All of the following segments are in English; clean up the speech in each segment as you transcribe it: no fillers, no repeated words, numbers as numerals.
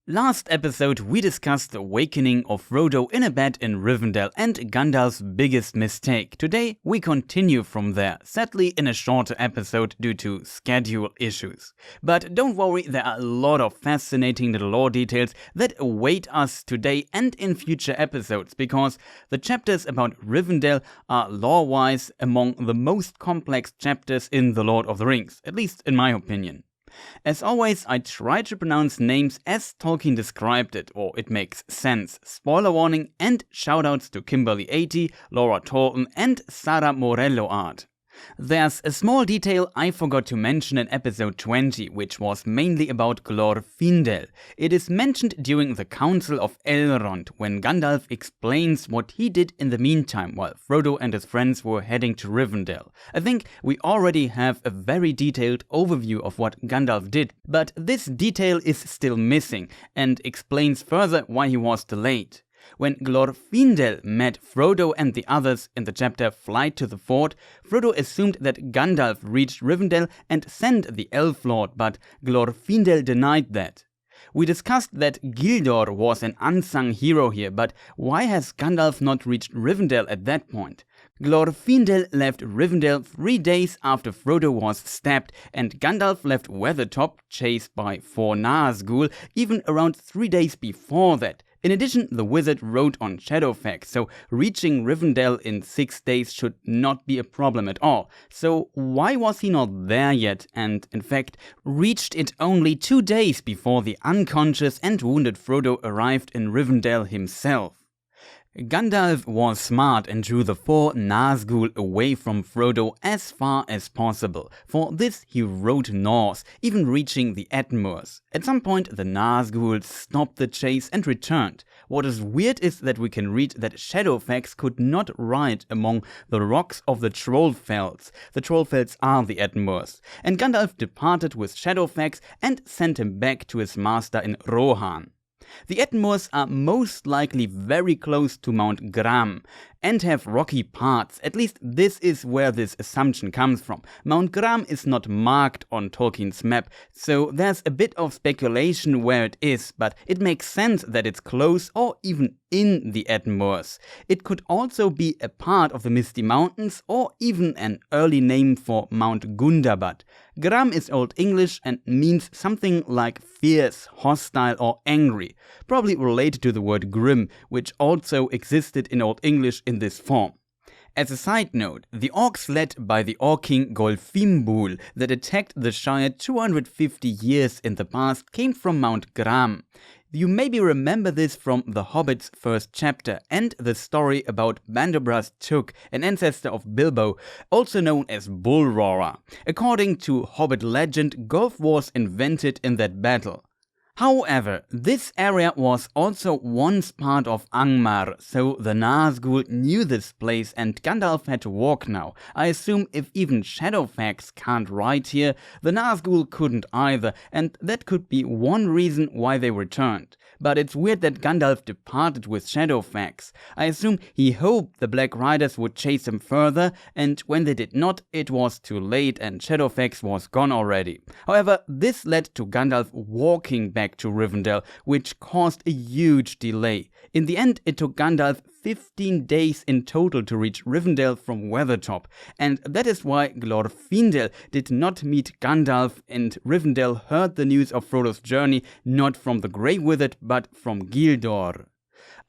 Last episode we discussed the awakening of Frodo in a bed in Rivendell and Gandalf's biggest mistake. Today we continue from there, sadly in a shorter episode due to schedule issues. But don't worry, there are a lot of fascinating little lore details that await us today and in future episodes, because the chapters about Rivendell are lore-wise among the most complex chapters in The Lord of the Rings, at least in my opinion. As always, I try to pronounce names as Tolkien described it, or it makes sense. Spoiler warning and shoutouts to Kimberly80, Laura Thornton and Sara Morello Art. There's a small detail I forgot to mention in episode 20, which was mainly about Glorfindel. It is mentioned during the Council of Elrond, when Gandalf explains what he did in the meantime while Frodo and his friends were heading to Rivendell. I think we already have a very detailed overview of what Gandalf did, but this detail is still missing and explains further why he was delayed. When Glorfindel met Frodo and the others in the chapter Flight to the Ford, Frodo assumed that Gandalf reached Rivendell and sent the Elf Lord, but Glorfindel denied that. We discussed that Gildor was an unsung hero here, but why has Gandalf not reached Rivendell at that point? Glorfindel left Rivendell 3 days after Frodo was stabbed, and Gandalf left Weathertop, chased by 4 Nazgûl, even around 3 days before that. In addition, the wizard rode on Shadowfax, so reaching Rivendell in 6 days should not be a problem at all. So why was he not there yet, and in fact reached it only 2 days before the unconscious and wounded Frodo arrived in Rivendell himself? Gandalf was smart and drew the 4 Nazgûl away from Frodo as far as possible. For this he rode north, even reaching the Ettenmoors. At some point the Nazgûl stopped the chase and returned. What is weird is that we can read that Shadowfax could not ride among the rocks of the Trollfells. The Trollfells are the Ettenmoors. And Gandalf departed with Shadowfax and sent him back to his master in Rohan. The Ettenmoors are most likely very close to Mount Gram and have rocky parts. At least this is where this assumption comes from. Mount Gram is not marked on Tolkien's map, so there's a bit of speculation where it is, but it makes sense that it's close or even in the Ettenmoors. It could also be a part of the Misty Mountains or even an early name for Mount Gundabad. Gram is Old English and means something like fierce, hostile or angry, probably related to the word grim, which also existed in Old English in this form. As a side note, the orcs led by the Orc King Golfimbul that attacked the Shire 250 years in the past came from Mount Gram. You maybe remember this from The Hobbit's first chapter and the story about Bandobras Took, an ancestor of Bilbo, also known as Bull Roarer. According to Hobbit legend, Golf was invented in that battle. However, this area was also once part of Angmar, so the Nazgûl knew this place and Gandalf had to walk now. I assume if even Shadowfax can't ride here, the Nazgûl couldn't either, and that could be one reason why they returned. But it's weird that Gandalf departed with Shadowfax. I assume he hoped the Black Riders would chase him further, and when they did not, it was too late and Shadowfax was gone already. However, this led to Gandalf walking back to Rivendell, which caused a huge delay. In the end, it took Gandalf 15 days in total to reach Rivendell from Weathertop, and that is why Glorfindel did not meet Gandalf, and Rivendell heard the news of Frodo's journey not from the Grey Wizard but from Gildor.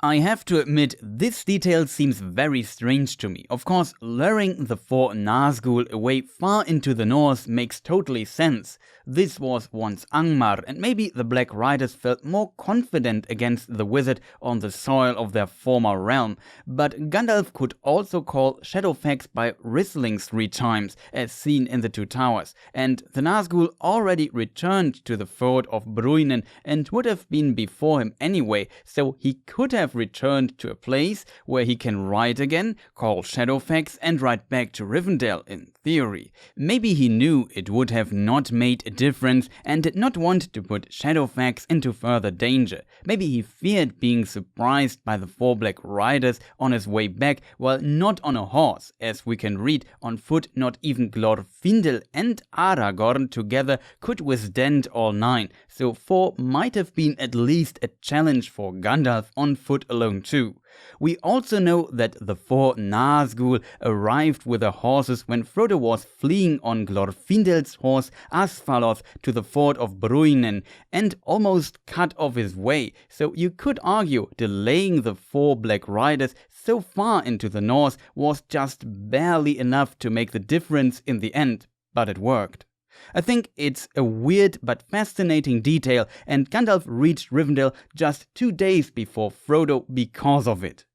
I have to admit, this detail seems very strange to me. Of course, luring the 4 Nazgûl away far into the north makes totally sense. This was once Angmar, and maybe the Black Riders felt more confident against the wizard on the soil of their former realm. But Gandalf could also call Shadowfax by whistling 3 times, as seen in the 2 towers, and the Nazgûl already returned to the fort of Bruinen and would have been before him anyway, so he could have returned to a place where he can ride again, call Shadowfax and ride back to Rivendell in theory. Maybe he knew it would have not made a difference and did not want to put Shadowfax into further danger. Maybe he feared being surprised by the 4 Black Riders on his way back while not on a horse. As we can read, on foot not even Glorfindel and Aragorn together could withstand all 9, so 4 might have been at least a challenge for Gandalf on foot alone too. We also know that the 4 Nazgûl arrived with their horses when Frodo was fleeing on Glorfindel's horse Asfaloth to the ford of Bruinen and almost cut off his way, so you could argue delaying the 4 Black Riders so far into the north was just barely enough to make the difference in the end, but it worked. I think it's a weird but fascinating detail, and Gandalf reached Rivendell just 2 days before Frodo because of it.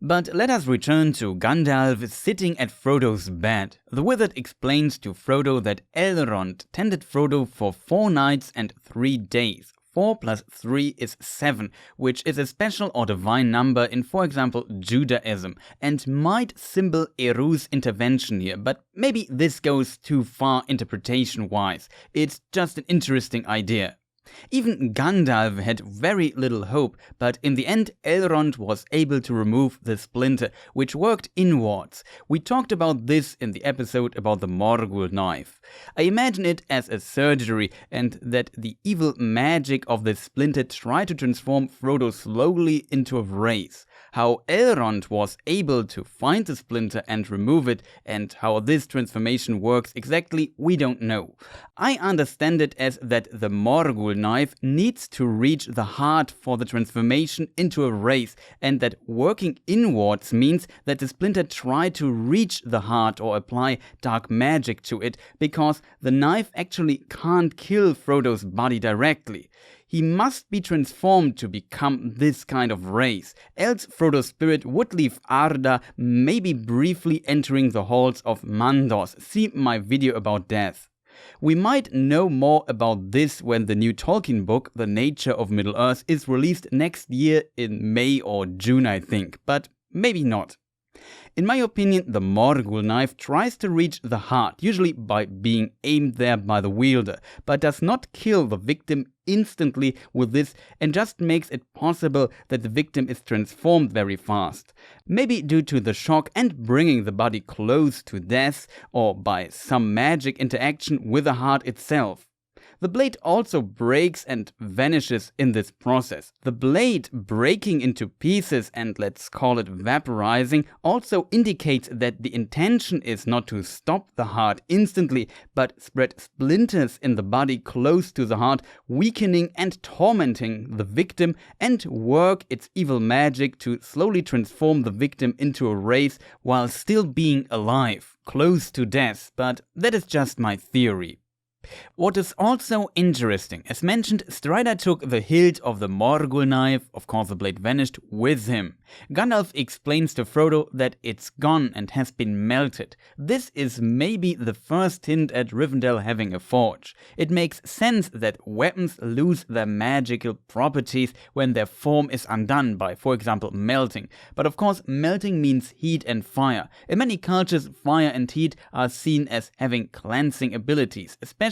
But let us return to Gandalf sitting at Frodo's bed. The wizard explains to Frodo that Elrond tended Frodo for 4 nights and 3 days. 4 plus 3 is 7, which is a special or divine number in, for example, Judaism, and might symbol Eru's intervention here, but maybe this goes too far interpretation-wise. It's just an interesting idea. Even Gandalf had very little hope, but in the end Elrond was able to remove the splinter, which worked inwards. We talked about this in the episode about the Morgul knife. I imagine it as a surgery, and that the evil magic of the splinter tried to transform Frodo slowly into a wraith. How Elrond was able to find the splinter and remove it, and how this transformation works exactly, we don't know. I understand it as that the Morgul knife needs to reach the heart for the transformation into a wraith, and that working inwards means that the splinter tried to reach the heart or apply dark magic to it, because the knife actually can't kill Frodo's body directly. He must be transformed to become this kind of wraith, else Frodo's spirit would leave Arda, maybe briefly entering the halls of Mandos. See my video about death. We might know more about this when the new Tolkien book, The Nature of Middle-earth, is released next year in May or June, I think, but maybe not. In my opinion, the Morgul knife tries to reach the heart, usually by being aimed there by the wielder, but does not kill the victim instantly with this, and just makes it possible that the victim is transformed very fast. Maybe due to the shock and bringing the body close to death, or by some magic interaction with the heart itself. The blade also breaks and vanishes in this process. The blade breaking into pieces and let's call it vaporizing also indicates that the intention is not to stop the heart instantly, but spread splinters in the body close to the heart, weakening and tormenting the victim, and work its evil magic to slowly transform the victim into a wraith while still being alive, close to death, but that is just my theory. What is also interesting, as mentioned, Strider took the hilt of the Morgul knife, of course the blade vanished, with him. Gandalf explains to Frodo that it's gone and has been melted. This is maybe the first hint at Rivendell having a forge. It makes sense that weapons lose their magical properties when their form is undone by, for example, melting. But of course, melting means heat and fire. In many cultures, fire and heat are seen as having cleansing abilities, especially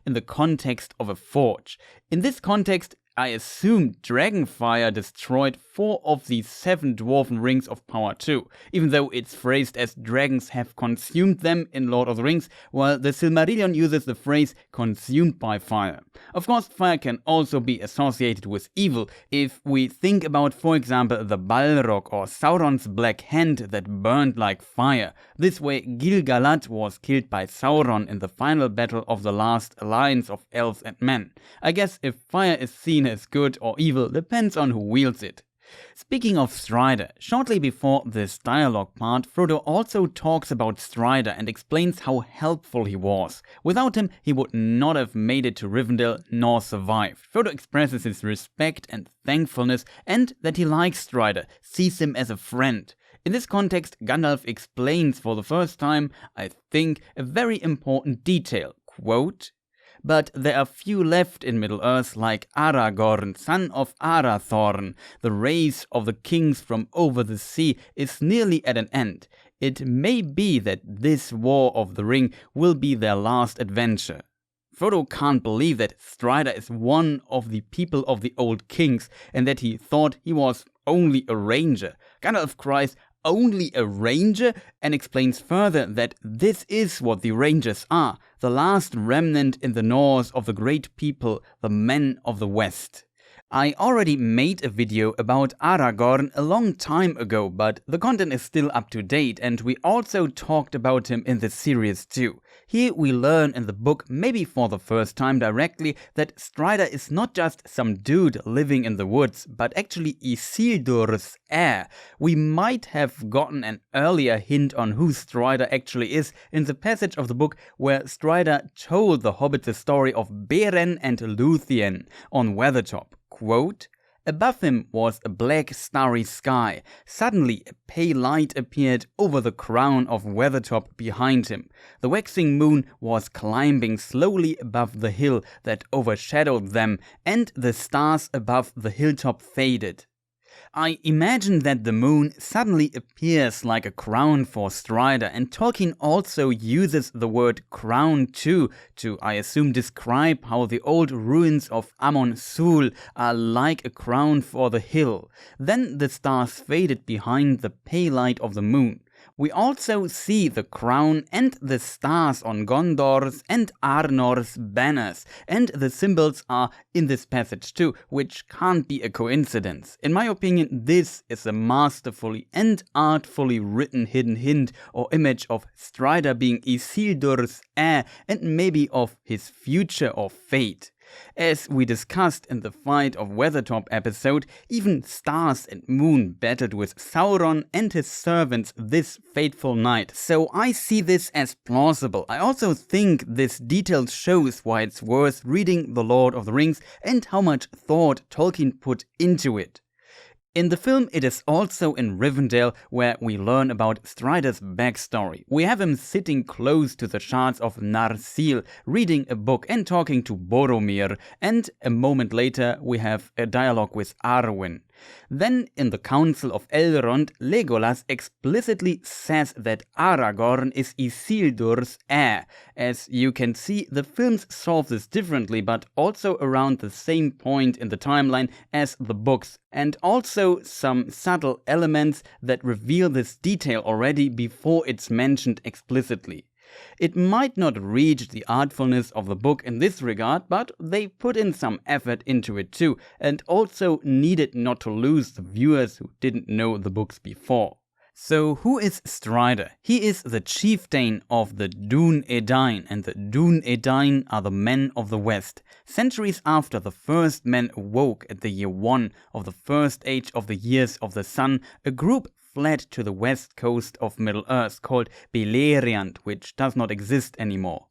in the context of a forge. In this context, I assume Dragonfire destroyed 4 of the 7 Dwarven Rings of Power too, even though it's phrased as dragons have consumed them in Lord of the Rings, while the Silmarillion uses the phrase consumed by fire. Of course, fire can also be associated with evil, if we think about, for example, the Balrog or Sauron's Black Hand that burned like fire. This way, Gil-galad was killed by Sauron in the final battle of the last alliance of elves and men. I guess if fire is seen as good or evil depends on who wields it. Speaking of Strider, shortly before this dialogue part, Frodo also talks about Strider and explains how helpful he was. Without him, he would not have made it to Rivendell nor survived. Frodo expresses his respect and thankfulness, and that he likes Strider, sees him as a friend. In this context, Gandalf explains for the first time, I think, a very important detail. Quote, "But there are few left in Middle-earth like Aragorn, son of Arathorn. The race of the kings from over the sea is nearly at an end. It may be that this War of the Ring will be their last adventure. Frodo can't believe that Strider is one of the people of the old kings and that he thought he was only a ranger. Gandalf cries, "Only a ranger?" and explains further that this is what the Rangers are, the last remnant in the Norse of the great people, the men of the West. I already made a video about Aragorn a long time ago, but the content is still up to date and we also talked about him in this series too. Here we learn in the book, maybe for the first time directly, that Strider is not just some dude living in the woods, but actually Isildur's heir. We might have gotten an earlier hint on who Strider actually is in the passage of the book where Strider told the hobbits the story of Beren and Luthien on Weathertop. Quote, "Above him was a black starry sky. Suddenly a pale light appeared over the crown of Weathertop behind him. The waxing moon was climbing slowly above the hill that overshadowed them, and the stars above the hilltop faded." I imagine that the moon suddenly appears like a crown for Strider, and Tolkien also uses the word crown too, to I assume describe how the old ruins of Amon Sul are like a crown for the hill. Then the stars faded behind the pale light of the moon. We also see the crown and the stars on Gondor's and Arnor's banners, and the symbols are in this passage too, which can't be a coincidence. In my opinion, this is a masterfully and artfully written hidden hint or image of Strider being Isildur's heir and maybe of his future or fate. As we discussed in the Fight of Weathertop episode, even stars and moon battled with Sauron and his servants this fateful night, so I see this as plausible. I also think this detail shows why it's worth reading The Lord of the Rings and how much thought Tolkien put into it. In the film, it is also in Rivendell where we learn about Strider's backstory. We have him sitting close to the shards of Narsil, reading a book and talking to Boromir, and a moment later we have a dialogue with Arwen. Then, in the Council of Elrond, Legolas explicitly says that Aragorn is Isildur's heir. As you can see, the films solve this differently, but also around the same point in the timeline as the books, and also some subtle elements that reveal this detail already before it's mentioned explicitly. It might not reach the artfulness of the book in this regard, but they put in some effort into it too, and also needed not to lose the viewers who didn't know the books before. So who is Strider? He is the chieftain of the Dúnedain, and the Dúnedain are the men of the West. Centuries after the first men awoke at the year 1 of the first age of the years of the sun, a group fled to the west coast of Middle-earth called Beleriand, which does not exist anymore.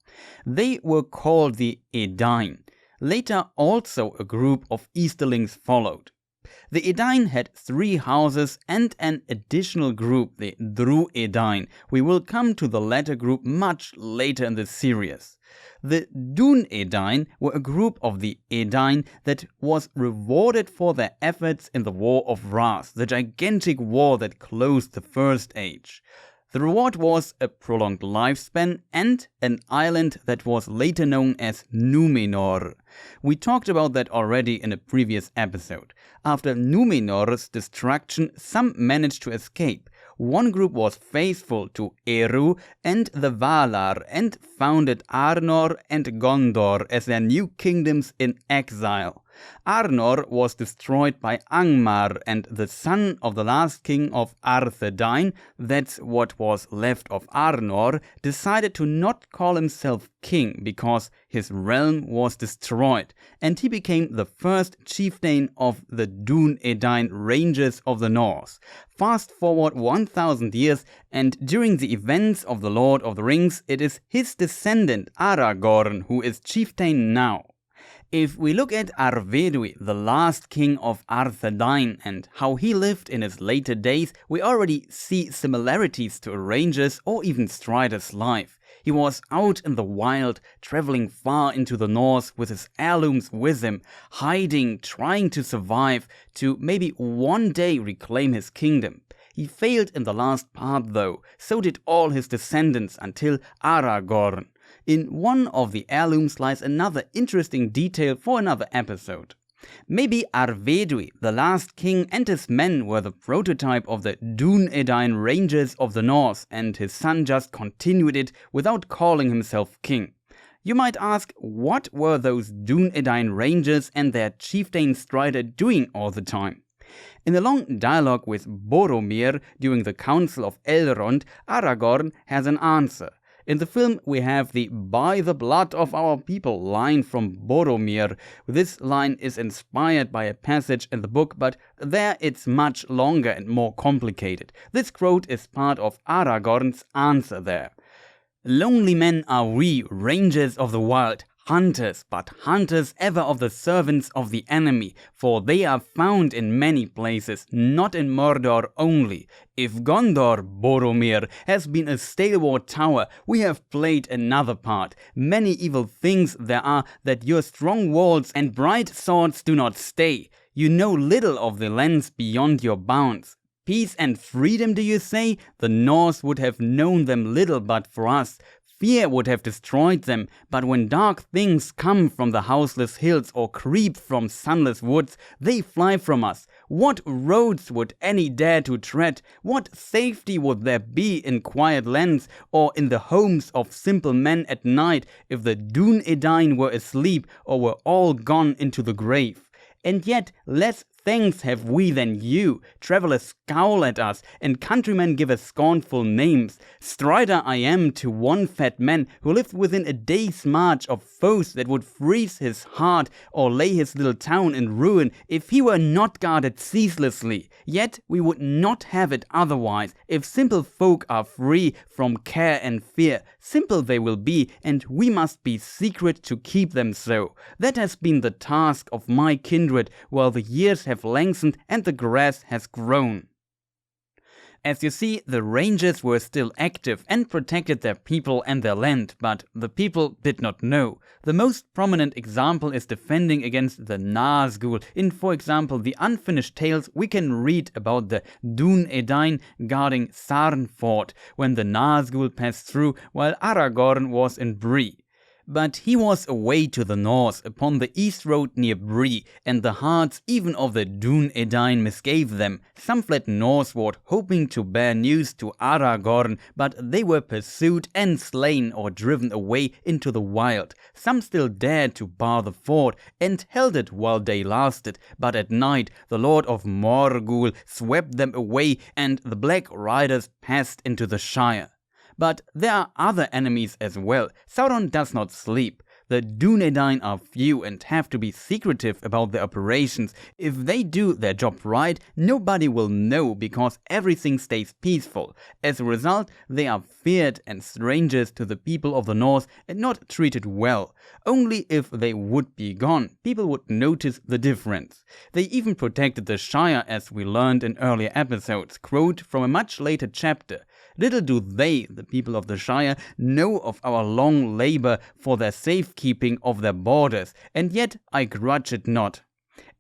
They were called the Edain. Later also a group of Easterlings followed. The Edain had 3 houses and an additional group, the Dúnedain. We will come to the latter group much later in this series. The Dúnedain were a group of the Edain that was rewarded for their efforts in the War of Wrath, the gigantic war that closed the First Age. The reward was a prolonged lifespan and an island that was later known as Númenor. We talked about that already in a previous episode. After Númenor's destruction, some managed to escape. One group was faithful to Eru and the Valar and founded Arnor and Gondor as their new kingdoms in exile. Arnor was destroyed by Angmar, and the son of the last king of Arthedain, that's what was left of Arnor, decided to not call himself king because his realm was destroyed, and he became the first chieftain of the Dúnedain Rangers of the North. Fast forward 1000 years, and during the events of The Lord of the Rings, it is his descendant Aragorn who is chieftain now. If we look at Arvedui, the last king of Arthedain, and how he lived in his later days, we already see similarities to a ranger's or even Strider's life. He was out in the wild, traveling far into the north with his heirlooms with him, hiding, trying to survive, to maybe one day reclaim his kingdom. He failed in the last part though, so did all his descendants until Aragorn. In one of the heirlooms lies another interesting detail for another episode. Maybe Arvedui, the last king, and his men were the prototype of the Dúnedain Rangers of the north, and his son just continued it without calling himself king. You might ask, what were those Dúnedain Rangers and their chieftain Strider doing all the time? In a long dialogue with Boromir during the Council of Elrond, Aragorn has an answer. In the film, we have the "by the blood of our people" line from Boromir. This line is inspired by a passage in the book, but there it's much longer and more complicated. This quote is part of Aragorn's answer there. "Lonely men are we, rangers of the wild, hunters, but hunters ever of the servants of the enemy, for they are found in many places, not in Mordor only. If Gondor, Boromir, has been a stalwart tower, we have played another part. Many evil things there are that your strong walls and bright swords do not stay. You know little of the lands beyond your bounds. Peace and freedom, do you say? The Norse would have known them little but for us. Fear would have destroyed them, but when dark things come from the houseless hills or creep from sunless woods, they fly from us. What roads would any dare to tread? What safety would there be in quiet lands or in the homes of simple men at night if the Dúnedain were asleep or were all gone into the grave? And yet less thanks have we than you. Travelers scowl at us, and countrymen give us scornful names. Strider I am to one fat man who lived within a day's march of foes that would freeze his heart or lay his little town in ruin if he were not guarded ceaselessly. Yet we would not have it otherwise. If simple folk are free from care and fear, simple they will be, and we must be secret to keep them so. That has been the task of my kindred, while the years have lengthened and the grass has grown." As you see, the Rangers were still active and protected their people and their land, but the people did not know. The most prominent example is defending against the Nazgûl. In, for example, the unfinished tales we can read about the Dúnedain guarding Sarn Fort when the Nazgûl passed through while Aragorn was in Bree. But he was away to the north, upon the east road near Bree, and the hearts even of the Dúnedain misgave them. Some fled northward, hoping to bear news to Aragorn, but they were pursued and slain or driven away into the wild. Some still dared to bar the fort, and held it while day lasted, but at night the Lord of Morgul swept them away, and the Black Riders passed into the Shire. But there are other enemies as well. Sauron does not sleep. The Dúnedain are few and have to be secretive about their operations. If they do their job right, nobody will know because everything stays peaceful. As a result, they are feared and strangers to the people of the north and not treated well. Only if they would be gone, people would notice the difference. They even protected the Shire, as we learned in earlier episodes, quote from a much later chapter. Little do they, the people of the Shire, know of our long labor for their safekeeping of their borders, and yet I grudge it not.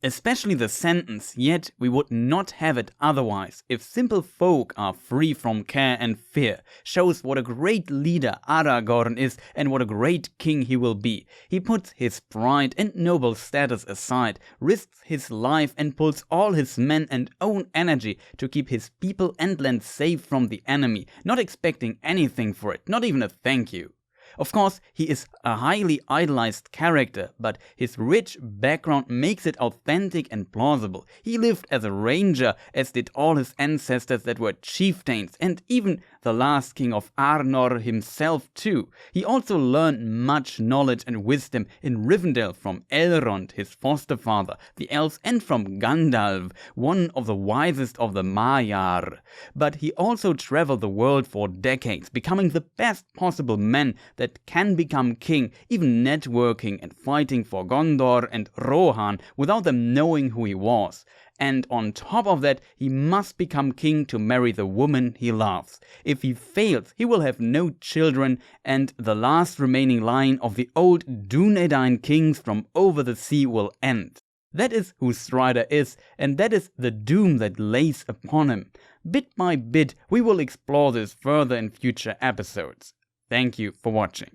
Especially the sentence, "yet we would not have it otherwise," if simple folk are free from care and fear, shows what a great leader Aragorn is and what a great king he will be. He puts his pride and noble status aside, risks his life and pulls all his men and own energy to keep his people and land safe from the enemy, not expecting anything for it, not even a thank you. Of course, he is a highly idolized character, but his rich background makes it authentic and plausible. He lived as a ranger, as did all his ancestors that were chieftains, and even the last king of Arnor himself too. He also learned much knowledge and wisdom in Rivendell from Elrond, his foster father, the elves, and from Gandalf, one of the wisest of the Maiar. But he also traveled the world for decades, becoming the best possible man that can become king, even networking and fighting for Gondor and Rohan without them knowing who he was. And on top of that, he must become king to marry the woman he loves. If he fails, he will have no children, and the last remaining line of the old Dúnedain kings from over the sea will end. That is who Strider is, and that is the doom that lays upon him. Bit by bit, we will explore this further in future episodes. Thank you for watching.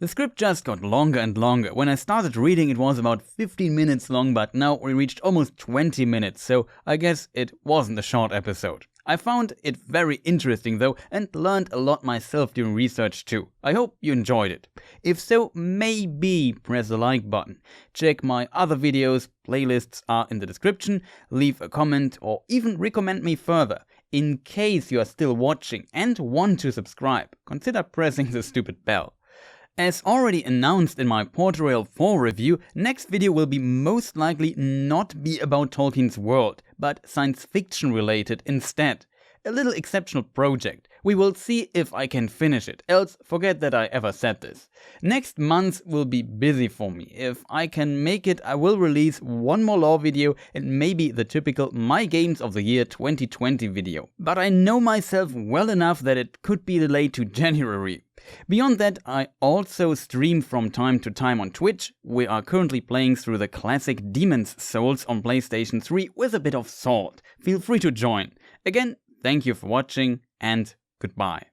The script just got longer and longer. When I started reading it was about 15 minutes long, but now we reached almost 20 minutes, so I guess it wasn't a short episode. I found it very interesting though and learned a lot myself during research too. I hope you enjoyed it. If so, maybe press the like button. Check my other videos, playlists are in the description, leave a comment or even recommend me further. In case you are still watching and want to subscribe, consider pressing the stupid bell. As already announced in my Portal 4 review, next video will be most likely not be about Tolkien's world, but science fiction related instead. A little exceptional project. We will see if I can finish it, else forget that I ever said this. Next month will be busy for me. If I can make it, I will release one more lore video and maybe the typical My Games of the Year 2020 video. But I know myself well enough that it could be delayed to January. Beyond that, I also stream from time to time on Twitch. We are currently playing through the classic Demon's Souls on PlayStation 3 with a bit of salt. Feel free to join. Again, thank you for watching and goodbye.